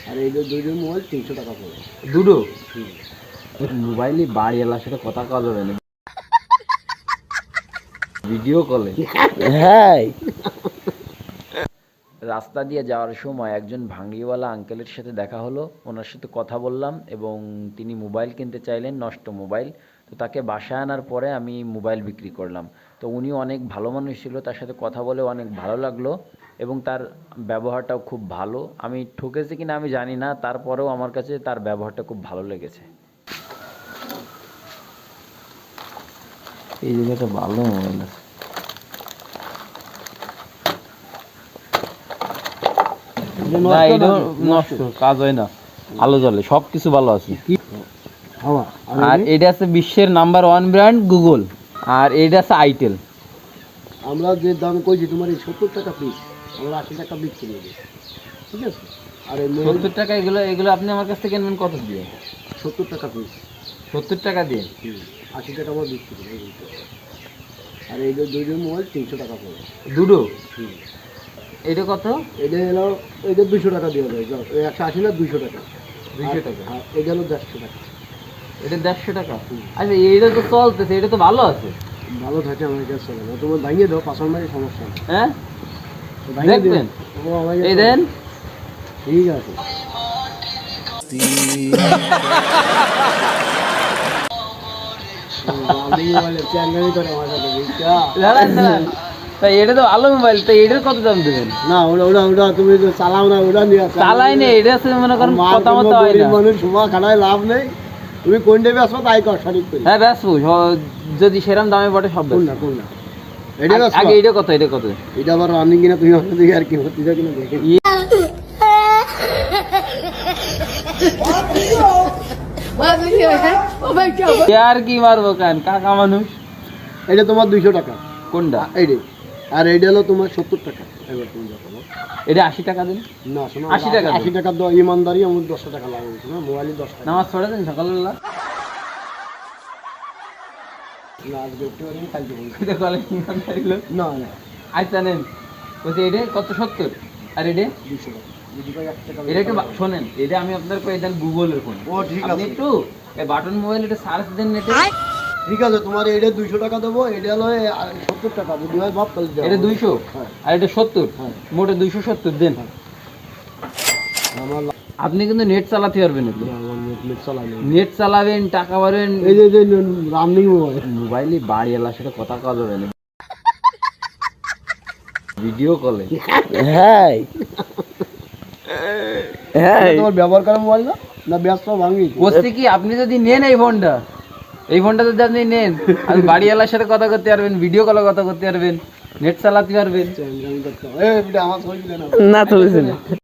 আর এই যে দুটো মোবাইল 300 টাকা পড়ে। দুটো মোবাইলই বাড়ি এলার সাথে কথা কওয়া যাবে না, ভিডিও কলে। হ্যাঁ, রাস্তা দিয়ে যাওয়ার সময় একজন ভাঙ্গিওয়ালা আঙ্কেলের সাথে দেখা হলো, ওনার সাথে কথা বললাম এবং তিনি মোবাইল কিনতে চাইলেন, নষ্ট মোবাইল। তো তাকে বাসায় আনার পরে আমি মোবাইল বিক্রি করলাম। তো উনিও অনেক ভালো মানুষ ছিল, তার সাথে কথা বলে অনেক ভালো লাগলো এবং তার ব্যবহারটাও খুব ভালো। আমি ঠকেছি কিনা আমি জানি না, তারপরেও আমার কাছে তার ব্যবহারটা খুব ভালো লেগেছে। এই জায়গাটা ভালো মোবাইল আছে। না এটা নষ্ট, কাজ হয় না, ভালো চলে, সব কিছু ভালো আছে। আর এটা আছে বিশ্বের নাম্বার 1 ব্র্যান্ড গুগল, আর এটা আছে আইটেল। আমরা যে দাম কইছি তোমার এই 70 টাকা পিস, আমরা 80 টাকা বিক্রি করি, ঠিক আছে? আর এই 70 টাকা, এগুলো এগুলো আপনি আমার কাছ থেকে কিনবেন কত দিয়ে? 70 টাকা পিস, 70 টাকা দিয়ে। 80 টাকা আমরা বিক্রি করি। আর এই যে দুটো মোবাইল 300 টাকা পড়ে। দুটো এটা কত? এটা হলো, এটা 200 টাকা দিয়ে দেয়, 180 না 200 টাকা। 200 টাকা। আর এটা হলো 150 টাকা। এটা 150 টাকা। আচ্ছা এটা তো চলতেছে, এটা তো ভালো আছে। ভালো থাকে আমার কাছে চলে না, তোমার ভাঙিয়ে দাও, পাঁচশো মারি সমস্যা নেই। হ্যাঁ ভাঙিয়ে দেখবেন, দিবেন, এই দেন, ঠিক আছে। তাই এটা তো ভালো মোবাইল, তাই এটার কত দাম দেবেন? না ওটা ওটা ওটা তুমি তো চালাও না, ওটা নিয়ে চালাই নেই, এটা আছে মনে করেন কথা মতো হয় না। মানুষ সময় খাটায় লাভ নেই, তুমি কোনটা বেসো তাই কর সঠিক করে। হ্যাঁ বেসবো, যদি সেরকম দামে পড়ে সব কোন না কোন না, এটা আগে এটা কত, এটা কত? এটা আবার রানিং কিনা, তুমি আমাকে দেখে আর কি হতে যা কিনা দেখে আর কি মারবো কেন, কাকা মানুষ। এটা তোমার 200 টাকা কোনটা? এইটা। আর এইটা হলো তোমার 70 টাকা। এবার তুমি দেখো এটা 80 টাকা দিন। না, শোনো, 80 টাকা 80 টাকা দাও, ইমানদারি আমার 10 টাকা লাগে না, মোবাইলে 10 টাকা। নামাজ পড়ে দেন সকালবেলা? না আজকে একটু আমি কালকে বলবো। এটা কলে ইমানদারি লোক। না না, আচ্ছা নেন, বলছি এটা কত? 70। আর এটা 200 টাকা। যদি ভাই 1 টাকা এটা একটু শোনেন, এটা আমি আপনার কই দেন গুগলের ফোন। ও ঠিক আপনি আছে, একটু এই বাটন মোবাইল এটা সার্চ দেন নেটে। ঠিক আছে, তোমার এইটা 200 টাকা দেবো, এটা হলো 70 টাকা। যদি ভাই ভাব তাহলে দাও। এটা 200 হ্যাঁ। আর এটা 70, হ্যাঁ। মোটে 270 দেন। আমার আপনি কিন্তু নেট চালাতে পারবেন, একটু নেট চালাই না। নেট চালাবেন, টাকা পাবেন। এই যে রানিং মোবাইল, মোবাইলই বাড়ি এলার সাথে কথা কওয়া যাবে না, ভিডিও কলে। হ্যাঁ হ্যাঁ, তোমার ব্যবহার করা মোবাইল না, না ব্যস্ত ভাঙি বলছি কি, আপনি যদি নেন এই ফোনটা যদি আপনি নেন, আপনি বাড়ি এলার সাথে কথা করতে পারবেন, ভিডিও কলে কথা করতে পারবেন, নেট চালাতে পারবেন। আমার না চলেছে না।